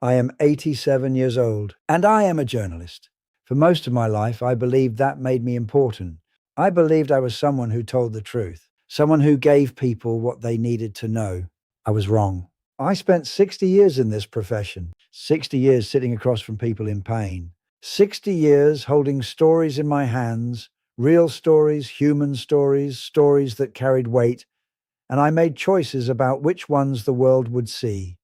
I am 87 years old, and I am a journalist. For most of my life, I believed that made me important. I believed I was someone who told the truth, someone who gave people what they needed to know. I was wrong. I spent 60 years in this profession, 60 years sitting across from people in pain, 60 years holding stories in my hands, real stories, human stories, stories that carried weight, and I made choices about which ones the world would see.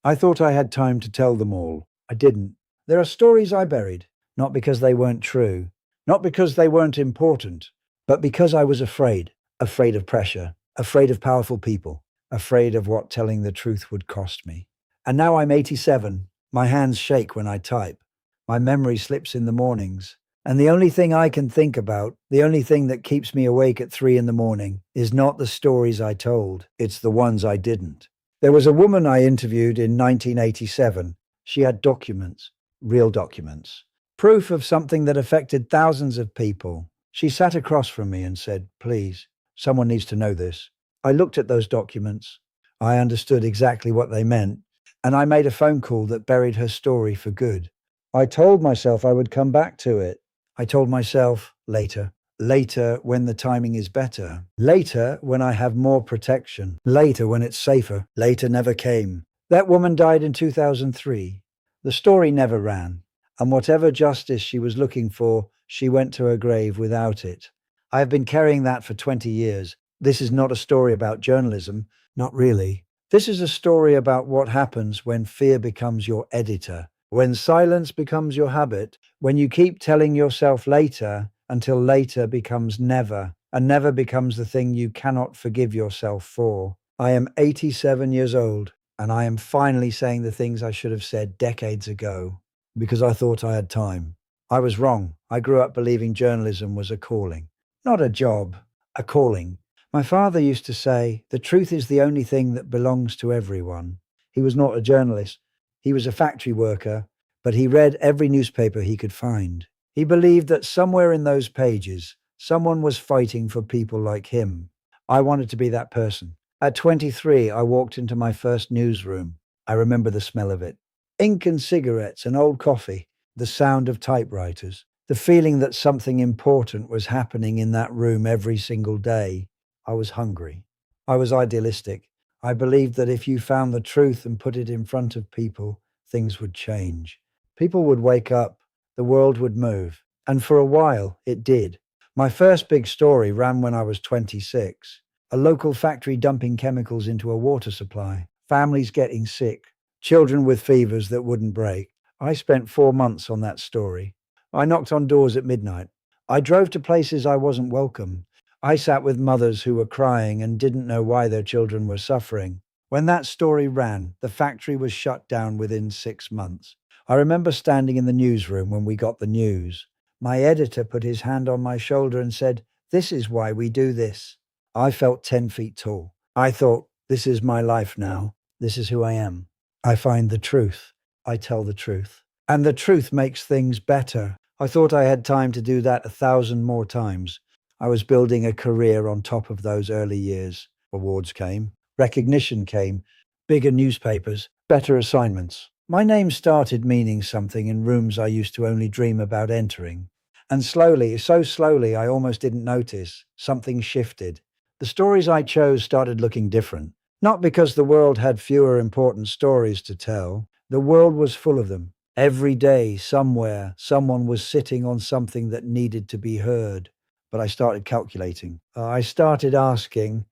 I thought I had time to tell them all. I didn't. There are stories I buried, not because they weren't true, not because they weren't important, but because I was afraid. Afraid of pressure, afraid of powerful people, afraid of what telling the truth would cost me. And now I'm 87. My hands shake when I type. My memory slips in the mornings. And the only thing I can think about, the only thing that keeps me awake at 3 in the morning, is not the stories I told, it's the ones I didn't. There was a woman I interviewed in 1987. She had documents, real documents, proof of something that affected thousands of people. She sat across from me and said, "Please, someone needs to know this." I looked at those documents. I understood exactly what they meant, and I made a phone call that buried her story for good. I told myself I would come back to it. I told myself later. Later, when the timing is better. Later, when I have more protection. Later, when it's safer. Later never came. That woman died in 2003. The story never ran. And whatever justice she was looking for, she went to her grave without it. I have been carrying that for 20 years. This is not a story about journalism. Not really. This is a story about what happens when fear becomes your editor. When silence becomes your habit, when you keep telling yourself later until later becomes never, and never becomes the thing you cannot forgive yourself for. I am 87 years old, and I am finally saying the things I should have said decades ago, because I thought I had time. I was wrong. I grew up believing journalism was a calling, not a job, a calling. My father used to say, "The truth is the only thing that belongs to everyone." He was not a journalist. He was a factory worker, but he read every newspaper he could find. He believed that somewhere in those pages, someone was fighting for people like him. I wanted to be that person. At 23, I walked into my first newsroom. I remember the smell of it. Ink and cigarettes and old coffee, the sound of typewriters, the feeling that something important was happening in that room every single day. I was hungry. I was idealistic. I believed that if you found the truth and put it in front of people, things would change. People would wake up, the world would move. And for a while, it did. My first big story ran when I was 26. A local factory dumping chemicals into a water supply, families getting sick, children with fevers that wouldn't break. I spent 4 months on that story. I knocked on doors at midnight. I drove to places I wasn't welcome. I sat with mothers who were crying and didn't know why their children were suffering. When that story ran, the factory was shut down within 6 months. I remember standing in the newsroom when we got the news. My editor put his hand on my shoulder and said, "This is why we do this." I felt 10 feet tall. I thought, this is my life now. This is who I am. I find the truth. I tell the truth. And the truth makes things better. I thought I had time to do that 1,000 more times. I was building a career on top of those early years. Awards came, recognition came, bigger newspapers, better assignments. My name started meaning something in rooms I used to only dream about entering. And slowly, so slowly I almost didn't notice, something shifted. The stories I chose started looking different. Not because the world had fewer important stories to tell. The world was full of them. Every day, somewhere, someone was sitting on something that needed to be heard. But I started calculating. I started asking,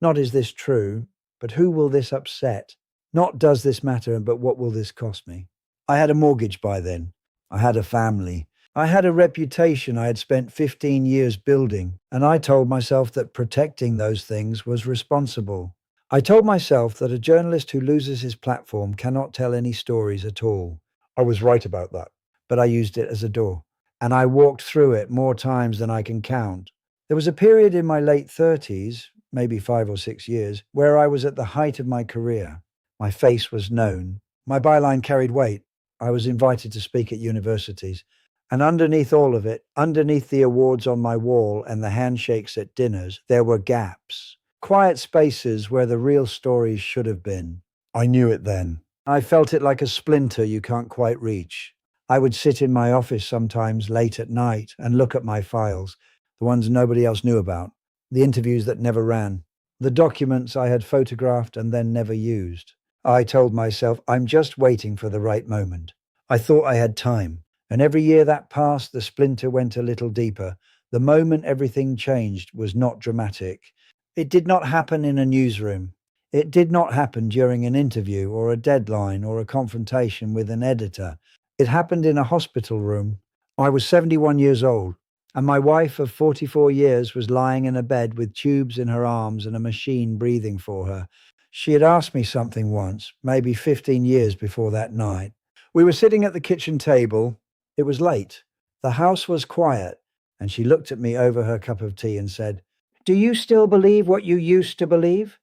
not is this true, but who will this upset? Not does this matter, but what will this cost me? I had a mortgage by then. I had a family. I had a reputation I had spent 15 years building, and I told myself that protecting those things was responsible. I told myself that a journalist who loses his platform cannot tell any stories at all. I was right about that, but I used it as a door. And I walked through it more times than I can count. There was a period in my late 30s, maybe 5 or 6 years, where I was at the height of my career. My face was known. My byline carried weight. I was invited to speak at universities. And underneath all of it, underneath the awards on my wall and the handshakes at dinners, there were gaps. Quiet spaces where the real stories should have been. I knew it then. I felt it like a splinter you can't quite reach. I would sit in my office sometimes late at night and look at my files, the ones nobody else knew about, the interviews that never ran, the documents I had photographed and then never used. I told myself, I'm just waiting for the right moment. I thought I had time, and every year that passed, the splinter went a little deeper. The moment everything changed was not dramatic. It did not happen in a newsroom. It did not happen during an interview or a deadline or a confrontation with an editor. It happened in a hospital room. I was 71 years old, and my wife of 44 years was lying in a bed with tubes in her arms and a machine breathing for her. She had asked me something once, maybe 15 years before that night. We were sitting at the kitchen table. It was late. The house was quiet, and she looked at me over her cup of tea and said, "Do you still believe what you used to believe?"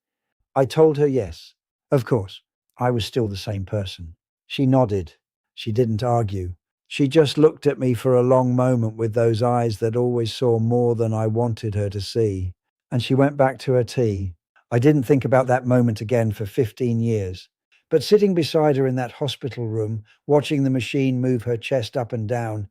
I told her yes. Of course, I was still the same person. She nodded. She didn't argue. She just looked at me for a long moment with those eyes that always saw more than I wanted her to see. And she went back to her tea. I didn't think about that moment again for 15 years. But sitting beside her in that hospital room, watching the machine move her chest up and down,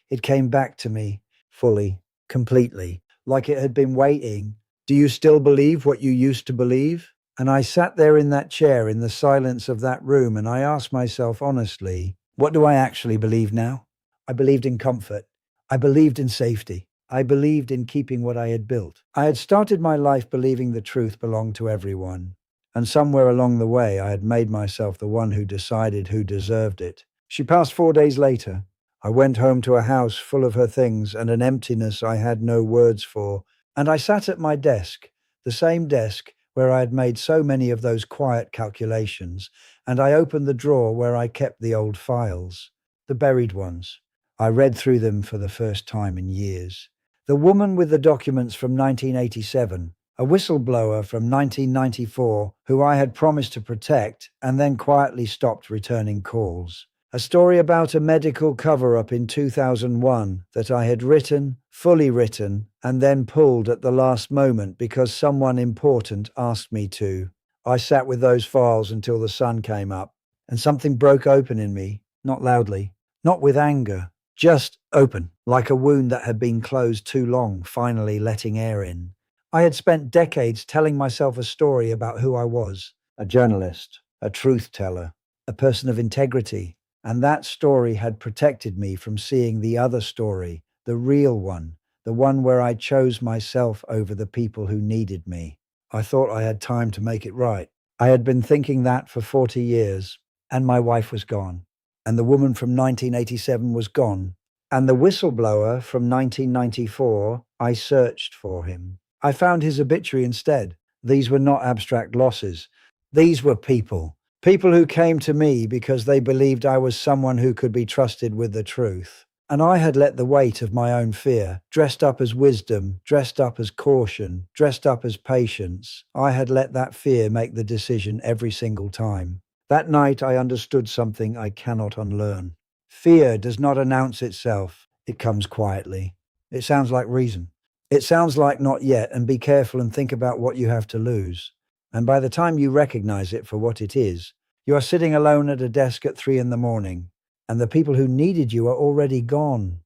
it came back to me fully, completely, like it had been waiting. Do you still believe what you used to believe? And I sat there in that chair in the silence of that room and I asked myself honestly, what do I actually believe now? I believed in comfort. I believed in safety. I believed in keeping what I had built. I had started my life believing the truth belonged to everyone. And somewhere along the way, I had made myself the one who decided who deserved it. She passed 4 days later. I went home to a house full of her things and an emptiness I had no words for. And I sat at my desk, the same desk where I had made so many of those quiet calculations, and I opened the drawer where I kept the old files, the buried ones. I read through them for the first time in years. The woman with the documents from 1987, a whistleblower from 1994 who I had promised to protect and then quietly stopped returning calls. A story about a medical cover-up in 2001 that I had written, fully written, and then pulled at the last moment because someone important asked me to. I sat with those files until the sun came up, and something broke open in me, not loudly, not with anger, just open, like a wound that had been closed too long, finally letting air in. I had spent decades telling myself a story about who I was, a journalist, a truth teller, a person of integrity. And that story had protected me from seeing the other story, the real one, the one where I chose myself over the people who needed me. I thought I had time to make it right. I had been thinking that for 40 years, and my wife was gone. And the woman from 1987 was gone. And the whistleblower from 1994, I searched for him. I found his obituary instead. These were not abstract losses. These were people. People who came to me because they believed I was someone who could be trusted with the truth. And I had let the weight of my own fear, dressed up as wisdom, dressed up as caution, dressed up as patience, I had let that fear make the decision every single time. That night I understood something I cannot unlearn. Fear does not announce itself, it comes quietly. It sounds like reason. It sounds like not yet, and be careful and think about what you have to lose. And by the time you recognize it for what it is, you are sitting alone at a desk at 3 in the morning, and the people who needed you are already gone.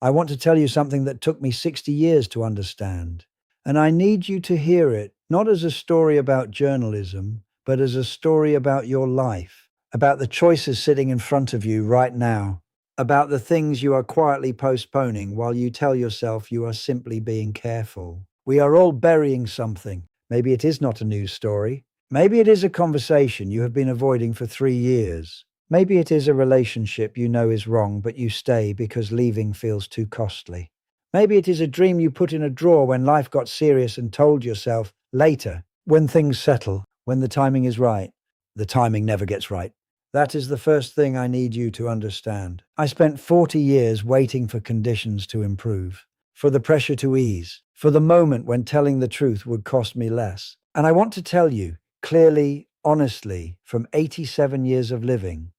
I want to tell you something that took me 60 years to understand. And I need you to hear it, not as a story about journalism, but as a story about your life, about the choices sitting in front of you right now, about the things you are quietly postponing while you tell yourself you are simply being careful. We are all burying something. Maybe it is not a news story. Maybe it is a conversation you have been avoiding for 3 years. Maybe it is a relationship you know is wrong, but you stay because leaving feels too costly. Maybe it is a dream you put in a drawer when life got serious and told yourself, later, when things settle, when the timing is right. The timing never gets right. That is the first thing I need you to understand. I spent 40 years waiting for conditions to improve, for the pressure to ease, for the moment when telling the truth would cost me less. And I want to tell you, clearly, honestly, from 87 years of living,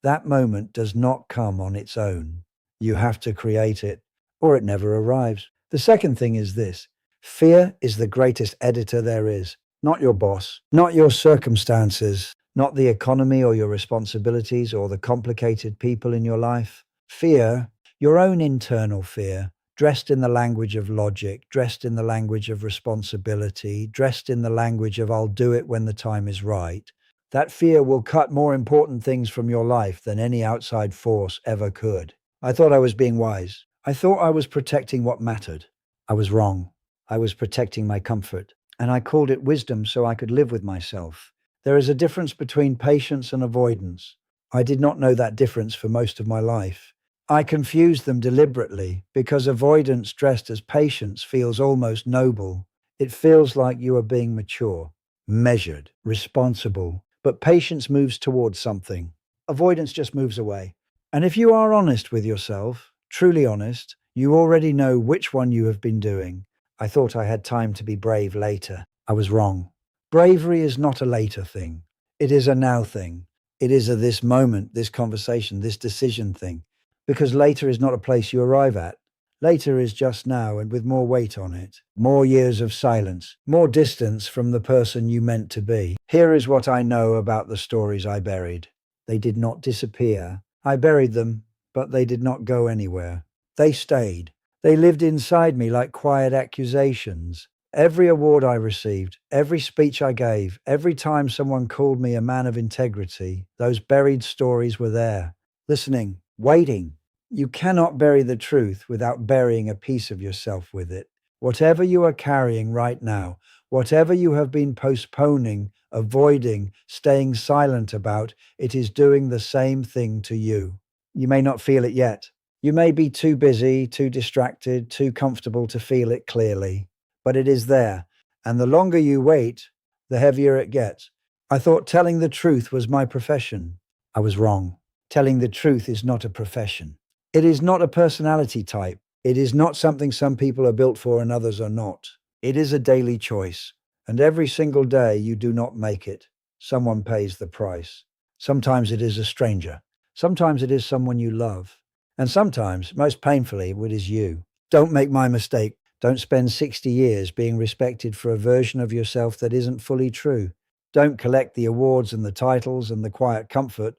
that moment does not come on its own. You have to create it, or it never arrives. The second thing is this: fear is the greatest editor there is. Not your boss, not your circumstances, not the economy or your responsibilities or the complicated people in your life. Fear, your own internal fear, dressed in the language of logic, dressed in the language of responsibility, dressed in the language of I'll do it when the time is right. That fear will cut more important things from your life than any outside force ever could. I thought I was being wise. I thought I was protecting what mattered. I was wrong. I was protecting my comfort, and I called it wisdom so I could live with myself. There is a difference between patience and avoidance. I did not know that difference for most of my life. I confused them deliberately because avoidance dressed as patience feels almost noble. It feels like you are being mature, measured, responsible. But patience moves towards something. Avoidance just moves away. And if you are honest with yourself, truly honest, you already know which one you have been doing. I thought I had time to be brave later. I was wrong. Bravery is not a later thing. It is a now thing. It is a this moment, this conversation, this decision thing. Because later is not a place you arrive at. Later is just now and with more weight on it. More years of silence. More distance from the person you meant to be. Here is what I know about the stories I buried. They did not disappear. I buried them, but they did not go anywhere. They stayed. They lived inside me like quiet accusations. Every award I received, every speech I gave, every time someone called me a man of integrity, those buried stories were there, listening, waiting. You cannot bury the truth without burying a piece of yourself with it. Whatever you are carrying right now, whatever you have been postponing, avoiding, staying silent about, it is doing the same thing to you. You may not feel it yet. You may be too busy, too distracted, too comfortable to feel it clearly, but it is there. And the longer you wait, the heavier it gets. I thought telling the truth was my profession. I was wrong. Telling the truth is not a profession. It is not a personality type. It is not something some people are built for and others are not. It is a daily choice. And every single day you do not make it, someone pays the price. Sometimes it is a stranger. Sometimes it is someone you love. And sometimes, most painfully, it is you. Don't make my mistake. Don't spend 60 years being respected for a version of yourself that isn't fully true. Don't collect the awards and the titles and the quiet comfort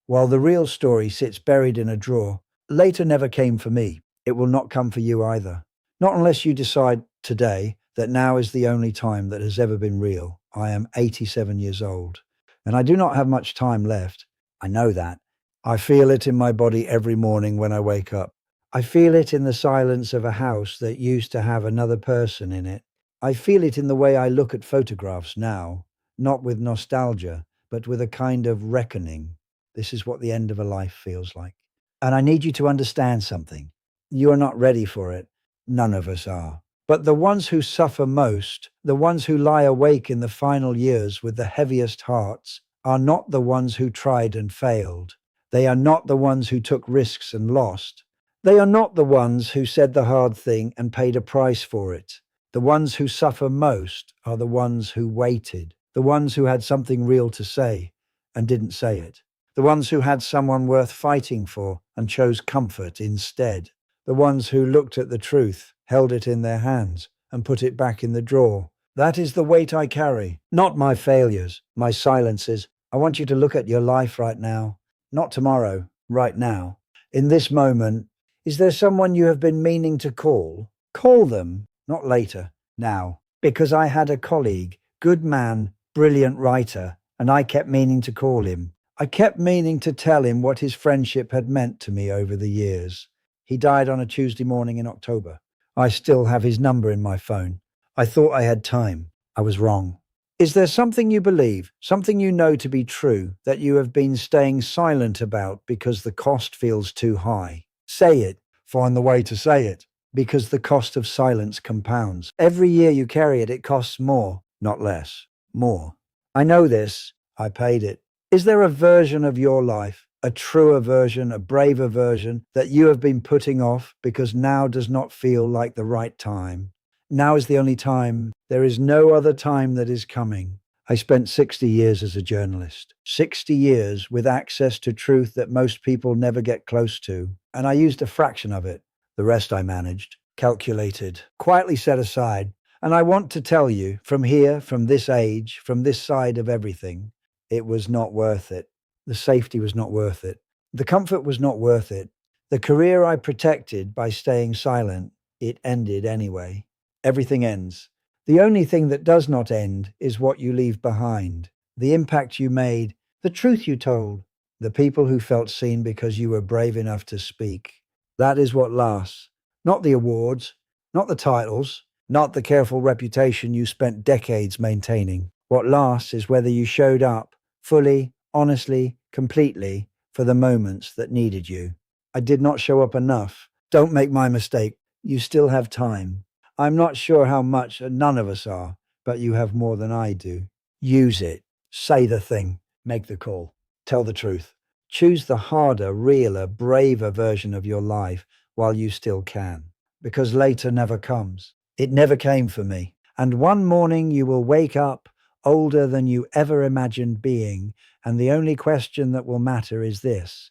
while the real story sits buried in a drawer. Later never came for me. It will not come for you either. Not unless you decide today that now is the only time that has ever been real. I am 87 years old, and I do not have much time left. I know that. I feel it in my body every morning when I wake up. I feel it in the silence of a house that used to have another person in it. I feel it in the way I look at photographs now, not with nostalgia, but with a kind of reckoning. This is what the end of a life feels like. And I need you to understand something. You are not ready for it. None of us are. But the ones who suffer most, the ones who lie awake in the final years with the heaviest hearts, are not the ones who tried and failed. They are not the ones who took risks and lost. They are not the ones who said the hard thing and paid a price for it. The ones who suffer most are the ones who waited, the ones who had something real to say and didn't say it. The ones who had someone worth fighting for and chose comfort instead. The ones who looked at the truth, held it in their hands, and put it back in the drawer. That is the weight I carry, not my failures, my silences. I want you to look at your life right now, not tomorrow, right now. In this moment, is there someone you have been meaning to call? Call them, not later, now. Because I had a colleague, good man, brilliant writer, and I kept meaning to call him. I kept meaning to tell him what his friendship had meant to me over the years. He died on a Tuesday morning in October. I still have his number in my phone. I thought I had time. I was wrong. Is there something you believe, something you know to be true, that you have been staying silent about because the cost feels too high? Say it. Find the way to say it. Because the cost of silence compounds. Every year you carry it, it costs more, not less. More. I know this. I paid it. Is there a version of your life, a truer version, a braver version, that you have been putting off because now does not feel like the right time? Now is the only time. There is no other time that is coming. I spent 60 years as a journalist, 60 years with access to truth that most people never get close to, and I used a fraction of it. The rest I managed, calculated, quietly set aside. And I want to tell you, from here, from this age, from this side of everything, It was not worth it. The safety was not worth it. The comfort was not worth it. The career I protected by staying silent, it ended anyway. Everything ends. The only thing that does not end is what you leave behind, the impact you made, the truth you told, the people who felt seen because you were brave enough to speak. That is what lasts. Not the awards, not the titles, not the careful reputation you spent decades maintaining. What lasts is whether you showed up fully, honestly, completely for the moments that needed you. I did not show up enough. Don't make my mistake. You still have time. I'm not sure how much, none of us are, but you have more than I do. Use it. Say the thing. Make the call. Tell the truth. Choose the harder, realer, braver version of your life while you still can. Because later never comes. It never came for me. And one morning you will wake up older than you ever imagined being, and the only question that will matter is this: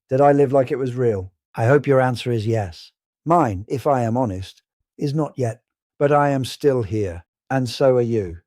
did I live like it was real? I hope your answer is yes. Mine, if I am honest, is not yet, but I am still here, and so are you.